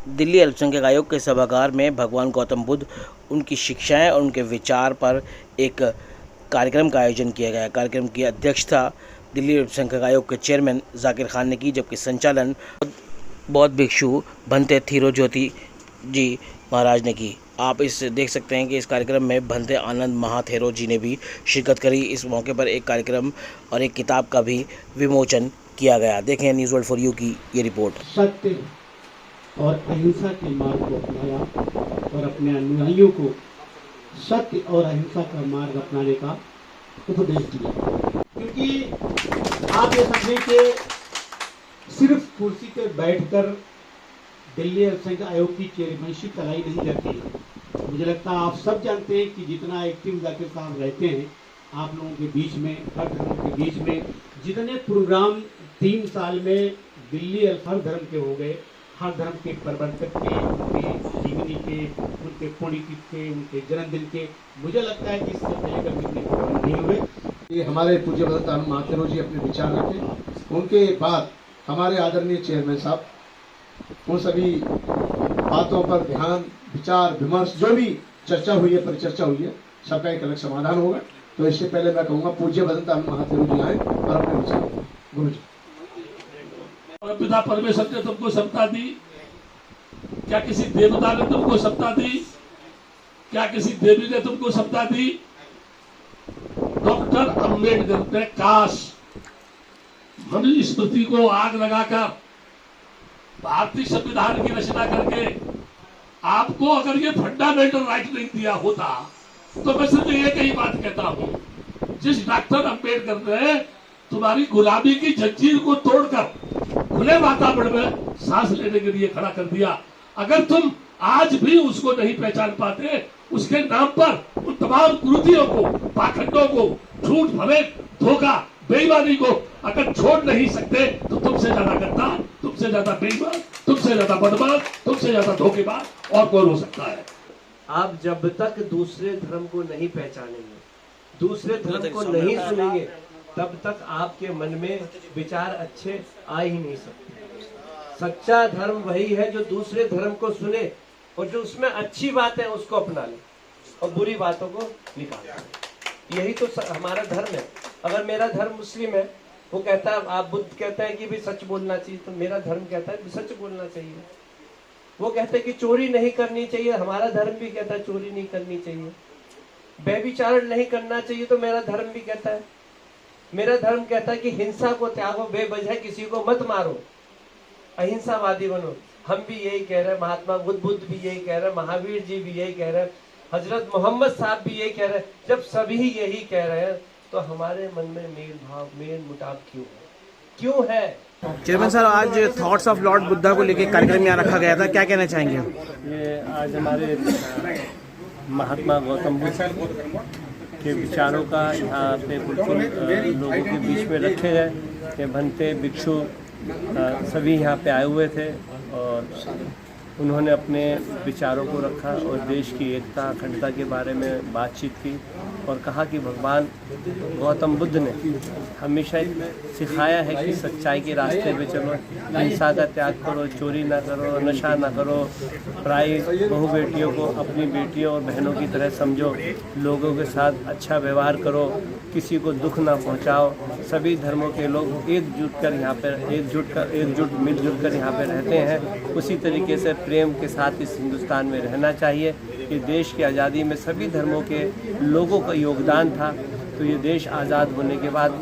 दिल्ली अल्पसंख्यक आयोग के सभागार में भगवान गौतम बुद्ध, उनकी शिक्षाएं और उनके विचार पर एक कार्यक्रम का आयोजन किया गया। कार्यक्रम की अध्यक्षता दिल्ली अल्पसंख्यक आयोग के चेयरमैन जाकिर खान ने की, जबकि संचालन बौद्ध भिक्षु भंते थिरोज्योति जी महाराज ने की। आप इस देख सकते हैं कि इस कार्यक्रम में भंते आनंद महाथेरो जी ने भी शिरकत करी। इस मौके पर एक कार्यक्रम और एक किताब का भी विमोचन किया गया। देखें न्यूज़ वर्ल्ड फॉर यू की ये रिपोर्ट। सत्य और अहिंसा के मार्ग को अपनाया और अपने अनुयायियों को सत्य और अहिंसा का मार्ग अपनाने का उपदेश दिया। क्योंकि आप ये समझें कि सिर्फ कुर्सी पर बैठकर दिल्ली अल्पसंख्यक आयोग की चेयरमैनशिप कलाई नहीं जाती है। मुझे लगता है आप सब जानते हैं कि जितना एक्टिव जाकिर साहब रहते हैं आप लोगों के बीच में, हर धर्म के बीच में, जितने प्रोग्राम 3 साल में दिल्ली हर धर्म के हो गए, हर धर्म के प्रवर्तक के, उनके जीवनी के, उनके पुण्यतिथि के, उनके जन्मदिन के, मुझे लगता है कि इससे पहले कभी इतने प्रोग्राम नहीं हुए। ये हमारे पूज्य भगत आनंद महाथेरो जी अपने विचार रखे, उनके बाद हमारे आदरणीय चेयरमैन साहब उन सभी बातों पर ध्यान, विचार, विमर्श, जो भी चर्चा हुई है, परिचर्चा हुई है, सबका एक अलग समाधान होगा। तो इससे पहले मैं कहूँगा पूज्य भगत आनंद महाथेरो जी आए और अपने विचार गुरु जी। पिता परमेश्वर ने तुमको सत्ता दी, क्या किसी देवता ने तुमको सत्ता दी? क्या किसी देवी ने तुमको सत्ता दी? डॉक्टर अंबेडकर ने काश मनुष्य स्मृति को आग लगाकर भारतीय संविधान की रचना करके आपको अगर ये फंडामेंटल राइट नहीं दिया होता तो मैं सिर्फ एक ही बात कहता हूं, जिस डॉक्टर अंबेडकर ने तुम्हारी गुलामी की जंजीर को तोड़कर खुले वातावरण में सांस लेने के लिए खड़ा कर दिया, अगर तुम आज भी उसको नहीं पहचान पाते, उसके नाम पर उन तमाम कुरीतियों को, पाखंडों को, झूठ, फरेब, धोखा, बेईमानी को अगर छोड़ नहीं सकते तो तुमसे ज्यादा गद्दार, तुमसे ज्यादा बेईमान, तुमसे ज्यादा बदमाश, तुमसे ज्यादा धोखेबाज और कौन हो सकता है? आप जब तक दूसरे धर्म को नहीं पहचानेंगे, दूसरे धर्म को नहीं सुनेंगे, तब तक आपके मन में विचार अच्छे आ ही नहीं सकते। सच्चा धर्म वही है जो दूसरे धर्म को सुने और जो उसमें अच्छी बात है उसको अपना ले और बुरी बातों को निकाले। यही तो हमारा धर्म है। अगर मेरा धर्म मुस्लिम है, वो कहता है, आप बुद्ध कहता है कि भी सच बोलना चाहिए, तो मेरा धर्म कहता है सच बोलना चाहिए। वो कहते हैं कि चोरी नहीं करनी चाहिए, हमारा धर्म भी कहता है चोरी नहीं करनी चाहिए। व्यभिचारण नहीं करना चाहिए, तो मेरा धर्म भी कहता है। मेरा धर्म कहता है कि हिंसा को त्यागो, बेवजह किसी को मत मारो, अहिंसावादी बनो। हम भी यही कह रहे हैं, महात्मा बुद्ध भी यही कह रहे हैं, महावीर जी भी यही कह रहे हैं, हजरत मोहम्मद साहब भी यही कह रहे हैं। जब सभी यही कह रहे हैं तो हमारे मन में मेल भाव, मेल मुटाव क्यों है? चेयरमैन सर, आज थॉट्स ऑफ लॉर्ड बुद्धा को लेकर कार्यक्रम यहाँ रखा गया था, क्या कहना चाहेंगे? ये आज हमारे महात्मा गौतम बुद्ध के विचारों का यहाँ पे बिल्कुल लोगों के बीच में रखे गए कि भंते भिक्षु सभी यहाँ पे आए हुए थे और उन्होंने अपने विचारों को रखा और देश की एकता, अखंडता के बारे में बातचीत की और कहा कि भगवान गौतम बुद्ध ने हमेशा सिखाया है कि सच्चाई के रास्ते पे चलो, हिंसा का त्याग करो, चोरी ना करो, नशा ना करो, पराई बहू बेटियों को अपनी बेटियों और बहनों की तरह समझो, लोगों के साथ अच्छा व्यवहार करो, किसी को दुख ना पहुंचाओ। सभी धर्मों के लोग एकजुट कर यहाँ पर मिलजुल कर यहाँ पर रहते हैं। उसी तरीके से प्रेम के साथ इस हिंदुस्तान में रहना चाहिए। ये देश की आज़ादी में सभी धर्मों के लोगों का योगदान था। तो ये देश आज़ाद होने के बाद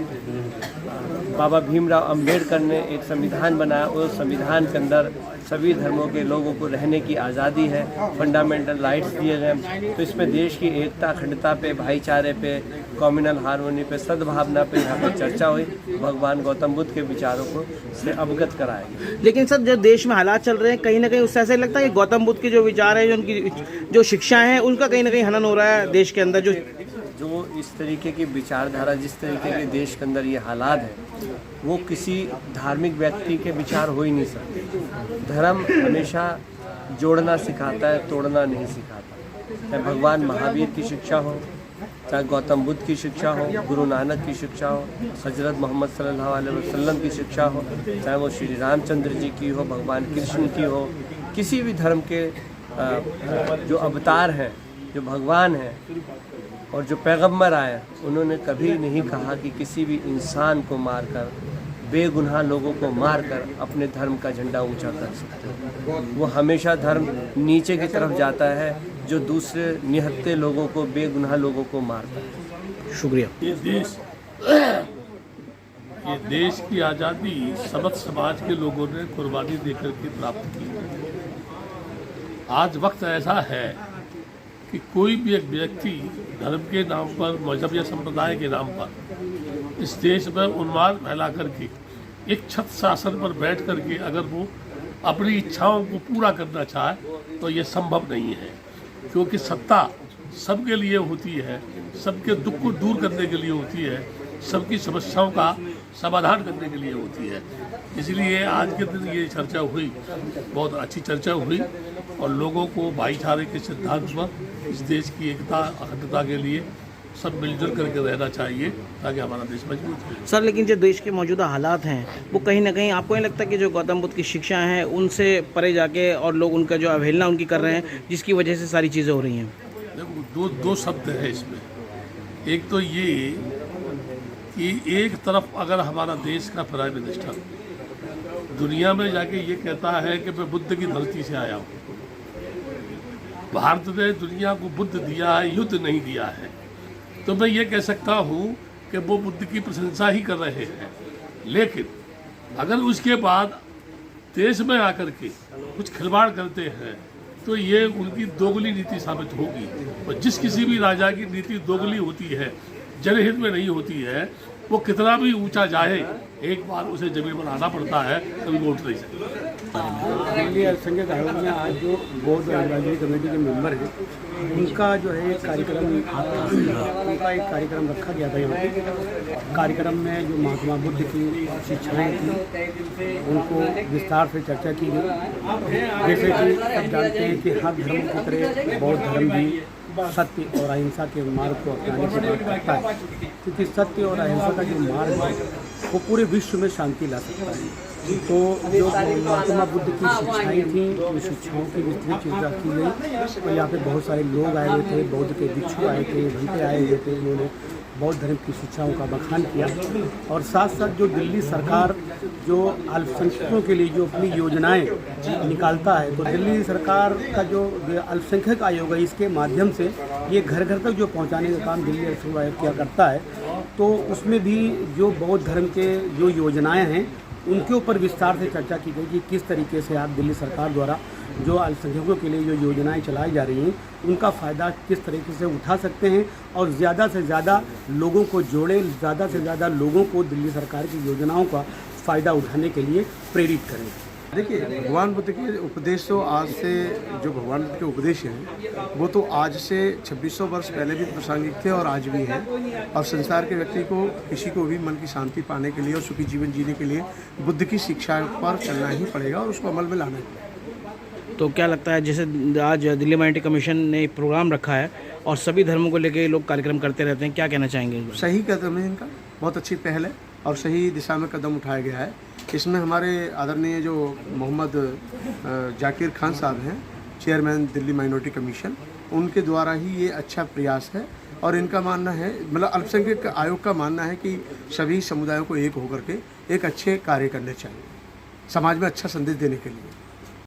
बाबा भीमराव अंबेडकर ने एक संविधान बनाया, उस संविधान के अंदर सभी धर्मों के लोगों को रहने की आज़ादी है, फंडामेंटल राइट्स दिए गए। तो इसमें देश की एकता, अखंडता पे, भाईचारे पे, कम्युनल हार्मोनी पे, सद्भावना पे यहाँ पे चर्चा हुई। भगवान गौतम बुद्ध के विचारों को से अवगत कराएंगे। लेकिन सर, जो देश में हालात चल रहे हैं, कहीं ना कहीं उससे ऐसा लगता है कि गौतम बुद्ध के जो विचार हैं, उनकी जो शिक्षा है, उनका कहीं ना कहीं हनन हो रहा है देश के अंदर। जो इस तरीके की विचारधारा, जिस तरीके के देश के अंदर ये हालात है, वो किसी धार्मिक व्यक्ति के विचार हो ही नहीं सकते। धर्म हमेशा जोड़ना सिखाता है, तोड़ना नहीं सिखाता। चाहे भगवान महावीर की शिक्षा हो, चाहे गौतम बुद्ध की शिक्षा हो, गुरु नानक की शिक्षा हो, हजरत मोहम्मद सल्लल्लाहु अलैहि वसल्लम की शिक्षा हो, चाहे वो श्री रामचंद्र जी की हो, भगवान कृष्ण की हो, किसी भी धर्म के जो अवतार हैं, जो भगवान हैं और जो पैगंबर आए, उन्होंने कभी नहीं कहा कि किसी भी इंसान को मारकर, बेगुनाह लोगों को मारकर अपने धर्म का झंडा ऊंचा कर सकते हो। वो हमेशा धर्म नीचे की तरफ जाता है जो दूसरे निहत्थे लोगों को, बेगुनाह लोगों को मारता है। शुक्रिया। ये देश की आज़ादी समस्त समाज के लोगों ने कुर्बानी देकर के प्राप्त की। आज वक्त ऐसा है कि कोई भी एक व्यक्ति धर्म के नाम पर, मजहब या संप्रदाय के नाम पर इस देश में उन्माद फैला करके एक छत्र शासन पर बैठ करके अगर वो अपनी इच्छाओं को पूरा करना चाहे तो ये संभव नहीं है, क्योंकि सत्ता सबके लिए होती है, सबके दुख को दूर करने के लिए होती है, सबकी समस्याओं का समाधान करने के लिए होती है। इसलिए आज के दिन ये चर्चा हुई, बहुत अच्छी चर्चा हुई और लोगों को भाईचारे के सिद्धांत पर इस देश की एकता अखंडता के लिए सब मिलजुल करके रहना चाहिए ताकि हमारा देश मजबूत हो। सर, लेकिन जो देश के मौजूदा हालात हैं वो कहीं ना कहीं आपको नहीं लगता कि जो गौतम बुद्ध की शिक्षा हैं उनसे परे जाके और लोग उनका जो अवहेलना उनकी कर रहे हैं, जिसकी वजह से सारी चीज़ें हो रही हैं? देखो, दो शब्द है इसमें। एक तो ये कि एक तरफ अगर हमारा देश का प्राइम मिनिस्टर दुनिया में जाके ये कहता है कि मैं बुद्ध की धरती से आया हूँ, भारत ने दुनिया को बुद्ध दिया है, युद्ध नहीं दिया है, तो मैं ये कह सकता हूँ कि वो बुद्ध की प्रशंसा ही कर रहे हैं। लेकिन अगर उसके बाद देश में आकर के कुछ खिलवाड़ करते हैं तो ये उनकी दोगली नीति साबित होगी। और जिस किसी भी राजा की नीति दोगली होती है, जनहित में नहीं होती है, वो कितना भी ऊंचा जाए एक बार उसे जमीन पर आना पड़ता है, कभी वो उठ नहीं सकता। दिल्ली अल्पसंख्यक आयोग में आज जो बोर्ड एडवाइजरी कमेटी के मेंबर हैं उनका जो है एक कार्यक्रम, उनका एक कार्यक्रम रखा गया था। यहाँ पे कार्यक्रम में जो महात्मा बुद्ध की शिक्षाएं थी उनको विस्तार से चर्चा की गई। जैसे कि सब जानते हैं कि हर धर्म की तरह बौद्ध धर्म भी सत्य और अहिंसा के मार्ग को अपनाने की बात करता है, क्योंकि सत्य और अहिंसा का जो मार्ग है वो पूरे विश्व में शांति ला सकता है। तो जो महात्मा बुद्ध की शिक्षाएं थी, उन शिक्षाओं की विस्तृत चर्चा की गई। और यहाँ पे बहुत सारे लोग आए हुए थे, बौद्ध के भिक्षु आए थे, भंते आए हुए थे, उन्होंने बौद्ध धर्म की शिक्षाओं का बखान किया। और साथ साथ जो दिल्ली सरकार जो अल्पसंख्यकों के लिए जो अपनी योजनाएं निकालता है, तो दिल्ली सरकार का जो अल्पसंख्यक आयोग है इसके माध्यम से ये घर घर तक जो पहुंचाने का काम दिल्ली अल्पसंख्यक आयोग किया करता है। तो उसमें भी जो बौद्ध धर्म के जो योजनाएं हैं उनके ऊपर विस्तार से चर्चा की गई कि किस तरीके से आप दिल्ली सरकार द्वारा जो अल्पसंख्यकों के लिए जो योजनाएं चलाई जा रही हैं उनका फ़ायदा किस तरीके से उठा सकते हैं और ज़्यादा से ज़्यादा लोगों को जोड़ें, ज़्यादा से ज़्यादा लोगों को दिल्ली सरकार की योजनाओं का फ़ायदा उठाने के लिए प्रेरित करें। देखिए, भगवान बुद्ध के उपदेश तो आज से जो भगवान बुद्ध के उपदेश हैं वो तो आज से 2600 वर्ष पहले भी प्रासंगिक थे और आज भी हैं। और संसार के व्यक्ति को, किसी को भी मन की शांति पाने के लिए और सुखी जीवन जीने के लिए बुद्ध की शिक्षा पर चलना ही पड़ेगा और उसको अमल में लाना है। तो क्या लगता है, जैसे आज दिल्ली माइनॉरिटी कमीशन ने एक प्रोग्राम रखा है और सभी धर्मों को लेकर लोग कार्यक्रम करते रहते हैं, क्या कहना चाहेंगे? सही कदम है इनका, बहुत अच्छी पहल है और सही दिशा में कदम उठाया गया है। इसमें हमारे आदरणीय जो मोहम्मद जाकिर खान साहब हैं, चेयरमैन दिल्ली माइनॉरिटी कमीशन, उनके द्वारा ही ये अच्छा प्रयास है। और इनका मानना है, मतलब अल्पसंख्यक आयोग का मानना है कि सभी समुदायों को एक होकर के एक अच्छे कार्य करने चाहिए, समाज में अच्छा संदेश देने के लिए।